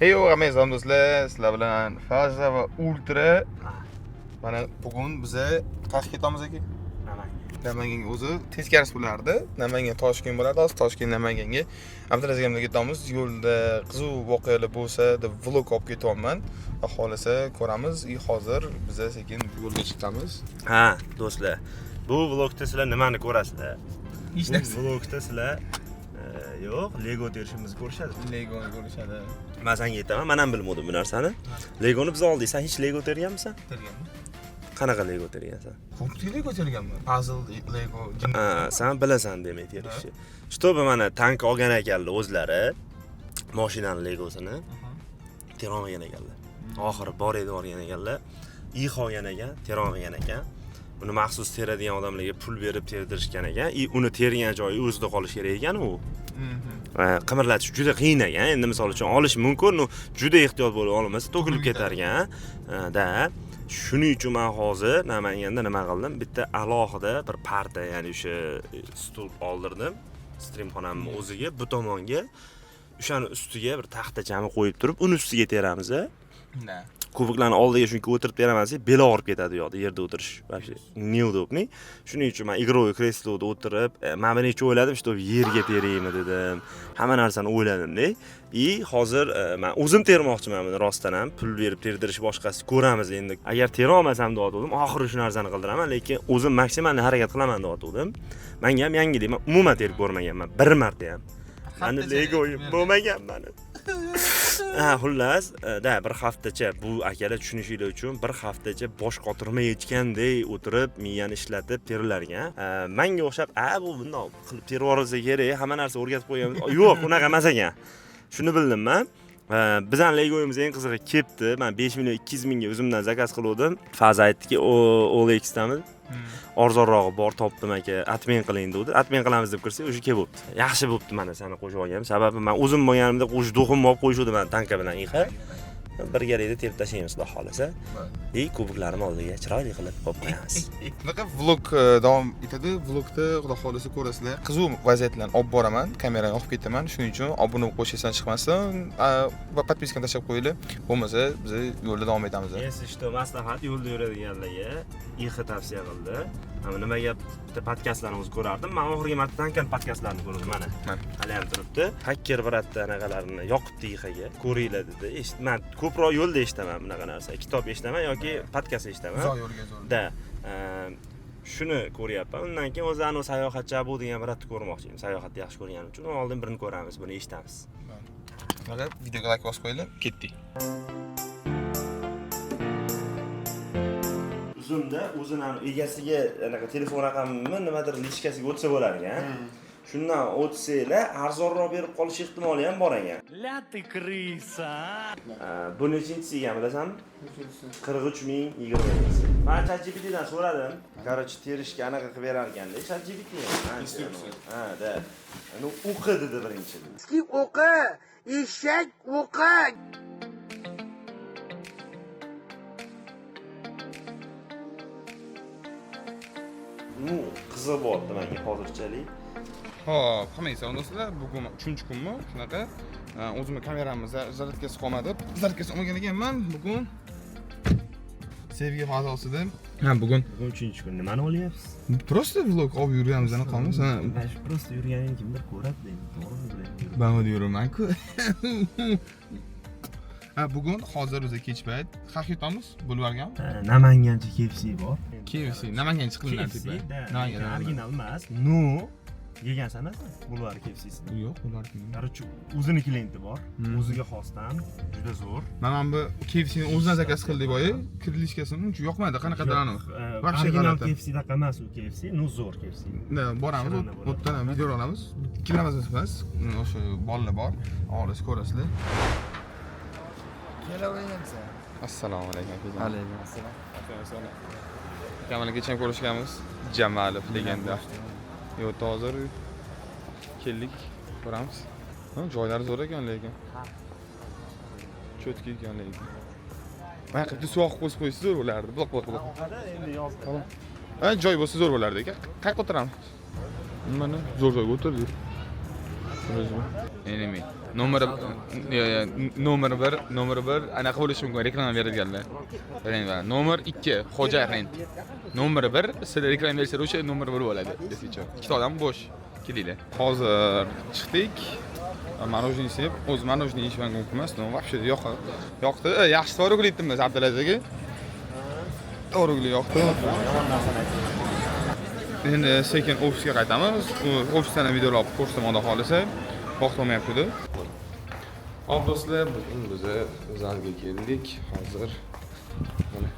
Hey Amazon do'stlar, sizlar bilan Faza va Ultra. Mana bugun biza qayerga ketamiz aka? Namanganga o'zi teskarisi bo'lardi. Namangan Toshkent bo'lardi, hozir Toshkent Namanganga. Abdulaziz bilan ketamiz. Yo'lda qiziq voqealar bo'lsa, deb vlog olib ketyapman. Xohlasa ko'ramiz. Hozir biza sekin yo'lga chiqamiz. Ha, do'stlar. Bu vlogda sizlar nimani ko'rasizlar? Hech narsa. Bu vlogda sizlar yo'q, Lego terishimizni ko'rishadi. Legoni ko'rishadi. Men senga aytaman, men ham bilmadim bu narsani. Legoni biz oldik. Sen hech Lego terganmisan? Terganman. Qanaqa Lego tergansan? Kompyuter Lego terganman. Puzzle Lego. Ha, sen bilasan demak terishni. Shtobi mana tank olgan ekanlar o'zlari. Mashinani Legosini tera olgan ekanlar. Oxiri bor edi olgan ekanlar. Olgan ekan, tera olgan ekan. Uni maxsus teradigan odamlarga pul berib terdirishgan ekan. Uni tergan joyi o'zida qolish kerak ekan u. Qimirlatish juda qiyin ekan. Endi misol uchun olish mumkin, juda ehtiyot bo'lib olmasa to'kilib ketar ekan. Da shuning uchun men hozir Namanganda nima qildim? Bitta alohida bir parta, ya'ni o'sha stul oldirdim. Streamxonamning o'ziga bu tomonga o'shani ustiga bir taxtachani qo'yib turib, uni ustiga teramiz. Kubiklarni oldiga shunga o'tirib teramansiz, beli og'rib ketadi yo'qda yerda o'tirish. Вообще неудобный. Shuning uchun men игровой kresloda o'tirib, men bir necha o'yladim, что yerga teraymi dedim. Hamma narsani o'yladim-da. Hozir men o'zim termoqchiman buni rostdan ham, pul berib terdirish boshqasi ko'ramiz endi. Agar tera olmasam deb oxiri shu narsani qildiraman, lekin o'zim maksimal harakat qilaman deb. Menga ham yangilik, men umuman terib ko'rmaganman, bir marta ham. Mani Lego'yim bo'lmagan meni. Xullas, bir haftacha bu akalar tushunishinglar uchun bir haftacha bosh qotirma yechganday o'tirib, miyani ishlatib terilar ekan. Menga o'xshab, bu bundoq qilib terib yuborsa kerak, hamma narsa o'rgatib qo'yamiz. Yo'q, unaqa emas ekan. Shuni bildim men. Bizning Lego'yimiz eng qizig'i kelibdi. Men 5 million 200 mingga o'zimdan zakaz qildim. Faza aytdiki, OLX-damiz. Arzonrog'i bor topdim aka, admin qiling dedi. Admin qilamiz deb kirsak, o'sha kelibdi. Yaxshi bo'pti, mana seni qo'shib olganim. Sababi men o'zim bo'lganimda qo'sh do'xim olib qo'yishdi men tanka bilan ixa. Birgalikda terib tashlaymiz, xudo xolasa. Kubiklarim oldiga chiroyli qilib qo'yib qo'yamiz. Bunaqa vlog davom etadi. Vlogda xudo xolasa ko'rasizlar. Qiziq vaziyatlarni olib boraman, kamerani olib ketaman. Shuning uchun obuna bo'lib qo'yishdan chiqmasdan va podpiskani tashlab qo'yinglar. Bo'lmasa biz yo'lda davom etamiz. Endi ishto maslahat yo'lda yuradiganlarga ixa tavsiya qildi. Nimaga bitta podkastlarimiz ko'rardim. Men oxirgi marta tankan podkastlarini ko'rdim mana. Hali ham turibdi. Hacker biratda anaqalarini yoqibdi ixaga. Ko'ringlar dedi. Men ko'proq yo'lda eshitaman bunaqa narsa. Kitob eshitaman yoki podkast eshitaman. Da. Shuni ko'ryapman. Undan keyin o'zini sayohatchi Abu degan biratni ko'rmoqchiman. Sayohatni yaxshi ko'rganim uchun oldin birini ko'ramiz, buni eshitamiz. Mana videoga like bosib qo'yinglar. Ketdik. Uzumda o'zini egasiga anaqa telefon raqamini nimadir lishkasiga o'tsa bo'lar ekan. Shundan o'tsanglar arzonroq berib qolish ehtimoli ham bor ekan. La ты крыса. Bu nechinchisi ekan bilasanmi? 43.020. Men ChatGPTdan so'radim. Короче, terishga anaqa qilib berar ekanda. ChatGPT ham. Da. O'qi dedi birinchi. Eski o'qi, eshak o'qi. Qiziq bo'pti menga hozirchalik. Xo'p, hammangizga do'stlar, bugun 3-kunmi? Shunaqa. O'zimning kameramiz zaryadkasi qolmadi. Zaryadkasi olmagan ekanman. Bugun sevgi fazosida. Bugun 3-kun nimani olyapsiz? Просто vlog olib yurganimiz ana qolmas. Просто yurganing kimdir ko'radi deydi. To'g'rimi? Bana deyuraman-ku. Bugun hozir o'zi kech payt qayerga ketamiz? Bulvargami? Namangancha KFC bor. KFC, Namangan chiqilgan tepa. Namangan original emas. No. Yegansan-a? Bulvar KFC'sini. Yo'q, bulvar KFC. Qarchi, o'zini klienti bor. O'ziga xosdan, juda zo'r. Men bu KFC'ni o'zidan zakaz qildik boya, kirilishkasini uncha yoqmadi. Qanaqadir anu. Original KFC daqa emas u KFC, no zo'r KFC. Boramiz, o'tdan ham video olamiz. Ikkilamaz emas, o'sha bolalar bor. Olis ko'rasizlar. Kelaverasan. Assalomu alaykum. Alaykum assalom. Kamani kecha ko'rishganmiz. Jamalov legenda. Yo'q, hozir keldik, ko'ramiz. Joylari zo'r ekan lekin. Cho'tki ekan lekin. Mana qilib suvoq qo'yib qo'ysa zo'r bo'lardi. Buloq. Endi yozdi. Joy bo'lsa zo'r bo'lardi ekan. Qayerga o'tiramiz? Mana zo'r joyga o'tirdik. Enemy. Nomeri nomer 1 anaqa bo'lishi mumkin, reklama beradiganlar. Nomer 2 Xo'ja Rent. Nomer 1 sizlar reklama bersanglar o'sha nomer 1 bo'ladi. Desicha. Ikkita odam bo'sh. Kelinglar. Hozir chiqdik. Marojniy yeb, o'z marojniy yeyishga mumkin emas. Вообще yoqdi. Yaxshi tvorogli aytdimmiz Abdulaziz aka. Tvorogli yoqdi. Endi sekin ofisga qaytamiz. Ofisdan videolar olib ko'rsam xudo xolisa. Vaqt olmayapti-da. Hop do'stlar, bugun biz zalga keldik. Hozir mana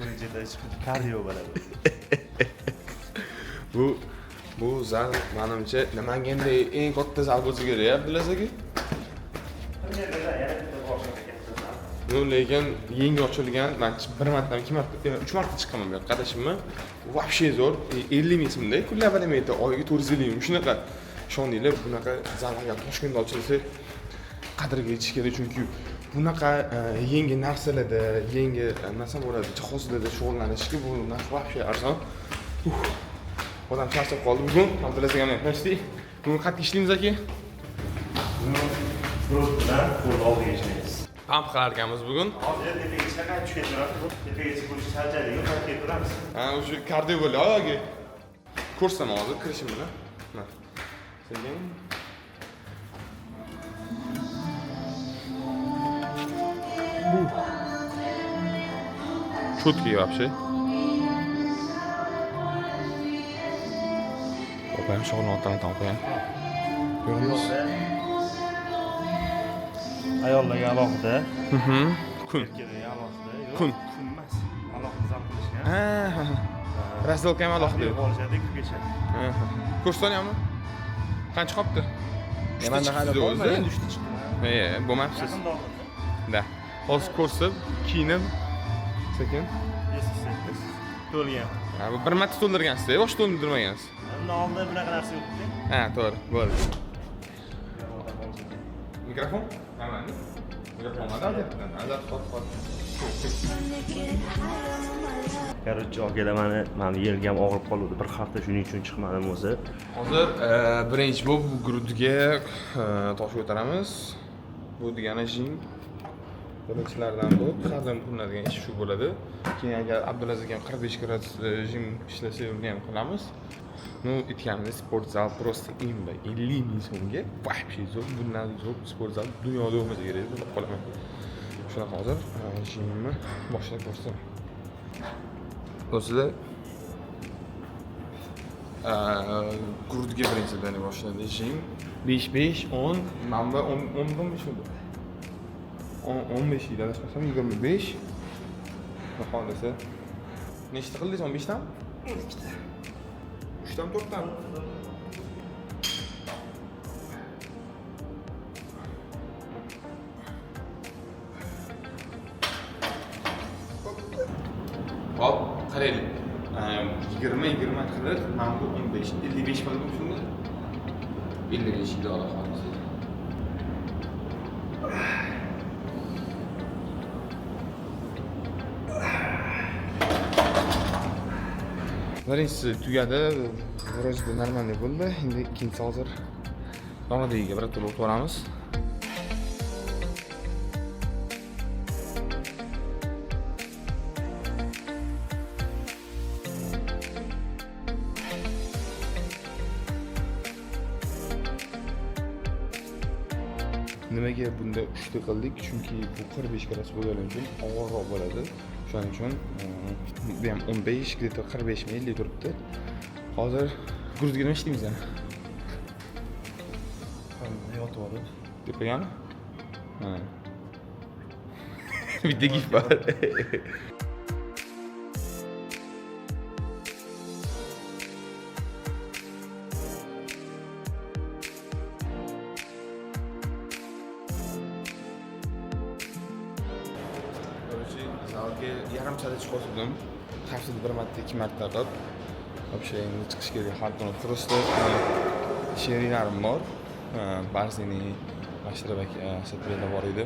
Rejada kardio bo'ladi. bu zal menimcha Namanganda eng katta zal bo'lsa kerak, Abdulaziz aka. Lekin yangi ochilgan, men bir marta, 2 marta, 3 marta chiqqanman bu yoqqa qadashimmi. Вообще zo'r, 50 ming so'mda, kunlar abonenti, oyiga 450 ming. Shunaqa ishoninglar, bunaqa zal agar Toshkentda ochilsa qadriga yetish kerak, chunki bunaqa yangi narsalarda, yangi nima bo'ladi, jihozlarda shug'ullanishga bu narx вообще arzon. Odam charchab qoldi bugun. Abdulaziz aka aytdi. Bugun qattiq ishlaymiz aka. Bilan qo'l oldiga ishlaymiz. Pamp qilar ekanmiz bugun. Hozir tepaga chiqib tushib ketaveradi. Tepaga chiqib charchaydi-ku, qaytib turamiz. O'sha kardio bo'ladi, aka. Ko'rsam hozir kirishim bilan. Mana. Sekin. Чёткий вообще. Qo'yam shog'ulni o'rtadan qo'yam. Ko'ramiz. Ayollarga alohida. Kun. Erkaklarga alohida. Kun. Kun emas. Alohida zal qilishgan. Ha. Razdolka ham alohida. Olishadi, kirgachadi. Ko'rsatonyapmi? Qancha qopti? Manda hali o'zi. Endi uchta chiqdi. Bo'lmabsiz. Yaqinda oldim. Da. Hozir ko'rsib, kiyinib sekin. Esiz. To'lgan. Bu bir marta to'ldirgansiz, boshqa to'ldirmagansiz. Undan oldin bunaqa narsa yo'q-ku. Ha, to'g'ri. Bo'ldi. Mikrofon? Hamani. Mikrofon adaptan. Adaptan. Короче, akalar meni yelgam og'rib qoldi. Bir hafta shuning uchun chiqmadim o'zi. Hozir birinchi bo'lib grudga tosh ko'taramiz. Bu degani jim birinchilardan bu qadam qilinadigan ish shu bo'ladi. Keyin agar Abdulaziz ham 45 gradus jim ishlasa uni ham qilamiz. Ну, aytganimiz sport zal просто imba 50 ming so'mga вообще zo'r, bundan zo'r sport zal dunyoda bo'lmasa kerak deb qolaman. Shunaqa hozir jimni boshlab ko'rsam. Do'stlar, grudga birinchidan boshlandi jim. 5 10, mana 10 bo'ldi. 15 yil adashmasam 25. Xohlasa. Nechta qildingiz? 15 tami? 12 ta. 3 tami 4 tami? Hop, qaraylik. 20 qilib, mana bu 15, 55 qilib shunda. 55 yil ola qoldi. Birinchisi tugadi, vrojda normalniy bo'ldi. Endi ikkinchisi hozir donadagiga bir to'la o'tib Nimaga bunda 3 ta qildik? Chunki bu 45 gradus bo'lgani uchun og'irroq bo'ladi. Shuning uchun bu ham 15, где-то 45 mil turibdi. Hozir gruzga nima ishlaymiz yana? Yotib olib. Deb qo'yganmi? Mana. Bitta gif bor. Yarim soat chiqib haftada bir marta, 2 marta qilib вообще endi chiqish kerak har kuni. Просто sherinarim bor. Barzini, Mashrab aka, Satbela bor edi.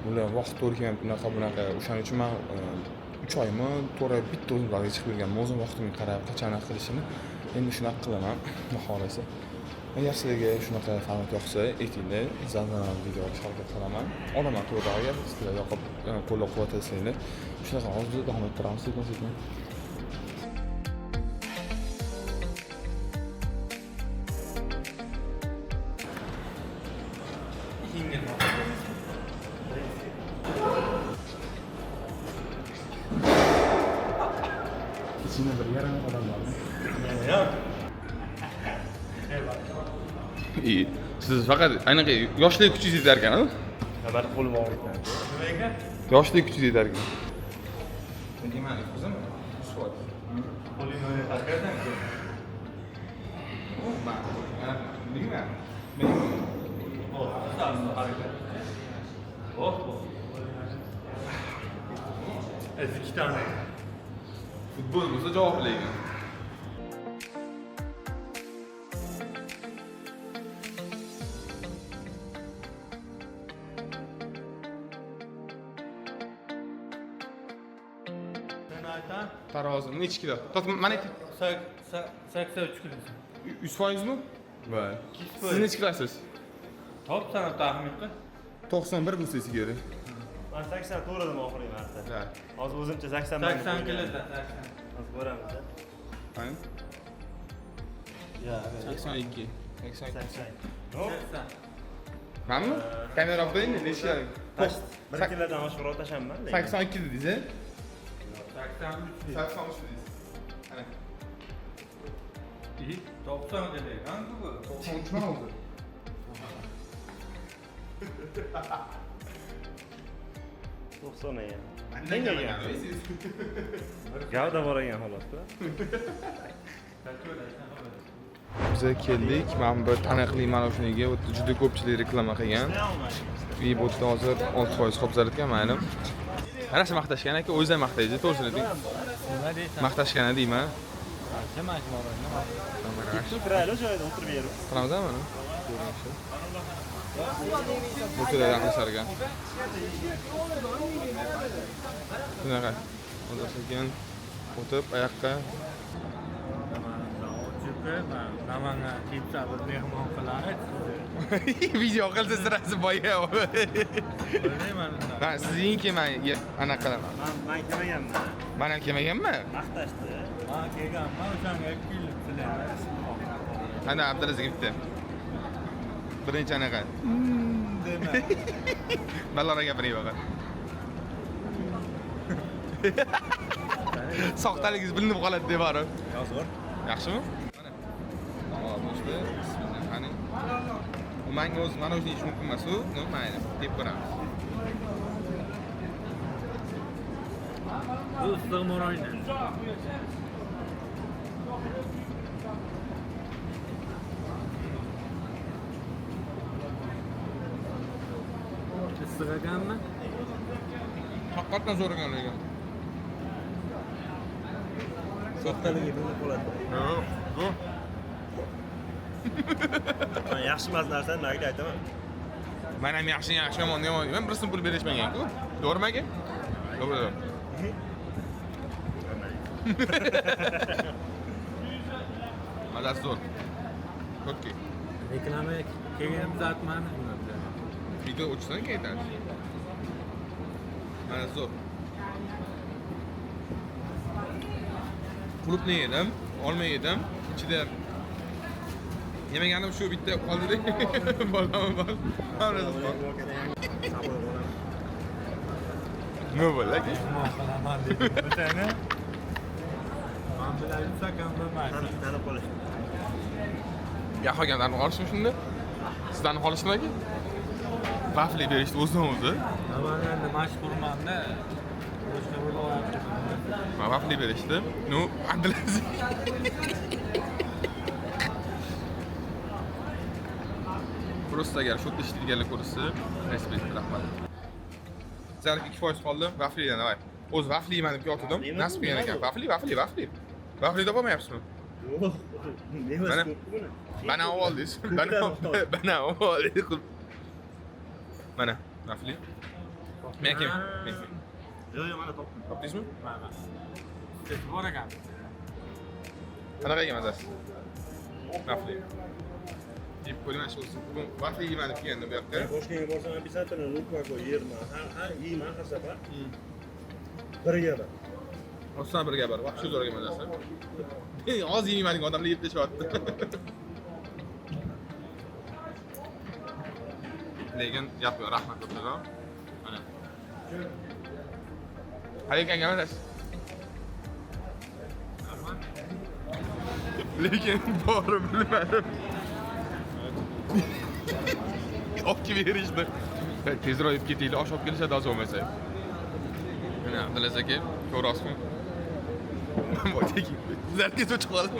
Ular vaqt to'g'ri kelmay bunaqa. O'shaning uchun men 3 oymi to'g'ri bitta o'zim zalga chiqib yurganman. O'zim vaqtimga qarab qachon qilishini endi shunaqa qilaman, xohlasa. Agar sizlarga shunaqa format yoqsa, aytinglar, zamonaviy video olishga harakat qilaman. Olaman to'g'ri, agar sizlar yoqib qo'llab-quvvatlasanglar, shunaqa hozir davom ettiramiz sekin-sekin. İçinde bir yaran adam var. İyi. Siz fakat aynaqa yoshlik kuchingiz yetar ekan, ha? Xabar qo'lim og'riqdan. Yoshlik kuchingiz yetar ekan. Deyman, o'zim suvat. Qo'limni tarqatdan. Nima? ikki tane. Futbol bo'lsa javoblayman. Tarozim nechi kilo? Mana ayting. 83 kilo. 100% mi? Voy. Siz nechi kilosiz? Top sana taxmin qil. 91 bo'lsa kerak. Men 80 to'g'ridim oxirgi marta. Ha. Hozir o'zimcha 80 80 kilodan 80. Hozir ko'ramiz. Qani? Ya, 82. 82. 80. 80. Manmi? Kamera qo'ying, necha? Bir kilodan oshiqroq tashaman. 82 dedingiz, a? 83. 83 dedingiz. Ana. İyi. 90 dedik. Hangi bu? 93 mi oldu? To'qson ya. Nega Gavda bor ekan holatda. Biz keldik. Men bir taniqli mashinaga juda ko'pchilik reklama qilgan. Bu yerda hozir 6% qopzar etgan mayli. Ana shu maqtashgan aka, o'zingiz ham maqtaysiz, to'g'risini ayting. Nima deysan? Maqtashgan deyman. Nima qilmoqda? Kirayli joyda o'tirib yerib. Qilamizmi buni? Bu to'ladan qilishlarga. Shunaqa. Hozir sekin o'tib oyoqqa Namangan kimsa bir mehmon qiladi. video qilsa sirasi boya. Bilmayman. Ha, sizniki men ana qilaman. Men kelmaganman. Men ham kelmaganman. Maqtashdi. Ha, kelganman, o'shanga 2 yil bilan. Ana Abdulaziz bitta. Birinchi anaqa. Dema. Ballara gapiring faqat. Soxtaligingiz bilinib qoladi deb bari. Yozg'ir. Yaxshimi? Mana. Hop, işte. Bismillah. Qani. Menga o'zi mana shuni ish mumkin emas-ku, nima mayli, deb ko'ramiz. Bu issiq oyna. Issiq ekanmi? Haqiqatan zo'r ekan lekin. Soxtaligi bilinib qoladi. Yo'q. Men yaxshi emas narsani nariga aytaman. Men ham yaxshi yomon deyman. Bir so'm pul berishmagan-ku. To'g'rimi aka? To'g'ri. Mazasi zo'r. Okey. Reklama kelgan zatmani. Video uçsan kaytar. Mana zo'r. Klubni yedim, olma yedim. Ichida yemaganim shu bitta qoldi-da. Bolam bor. Nima bo'ldi? Mehmon qilaman dedi. O'shani. Men bilan yutsak-ham bilmayman. Tanib qolish. Yaxagan tanib qolishmi shunda? Sizlarni qolishmi aka? Vafli berishdi o'zidan o'zi. Namanganda mashhurman-da. O'sha viloyatda. Ma vafli berishdi. Nu, Abdulaziz. Просто agar shu ishlaydiganlar ko'rsa, respekt, rahmat. Zarf 2% qoldi, vaflidan voy. O'z vafli yeyman deb yotdim. Nasib qilgan ekan. Vafli. Vafli topamayapsizmi? Yo'q. Nima buni? Bana oldingiz. Bana oldingiz. Mana, vafli. Men kim? Yo'q, mana topdim. Topdingizmi? Mana. Ketib bor ekan. Qanaqa yegan mazasi? Vafli. Yeb qo'yman shu bugun vaqt yeyman deb kelgandim bu yoqqa. Toshkentga borsam обязательно rukvako yerman. Har yeyman har safar. Biriga bir. Ostan birga bor. Vaqt shu zo'rga mazasi. Oz yeyman degan odamlar yeb tashyapti. Lekin gap yo'q, rahmat o'tladim. Mana. Hali kan gamas. Lekin borib bilmadim. Olib berishdi. Tezroq yeb ketaylik, osh olib kelishadi oz bo'lmasa. Mana Abdulaziz aka, ko'rasizmi? Voy, sizlarga so'chib qoldim.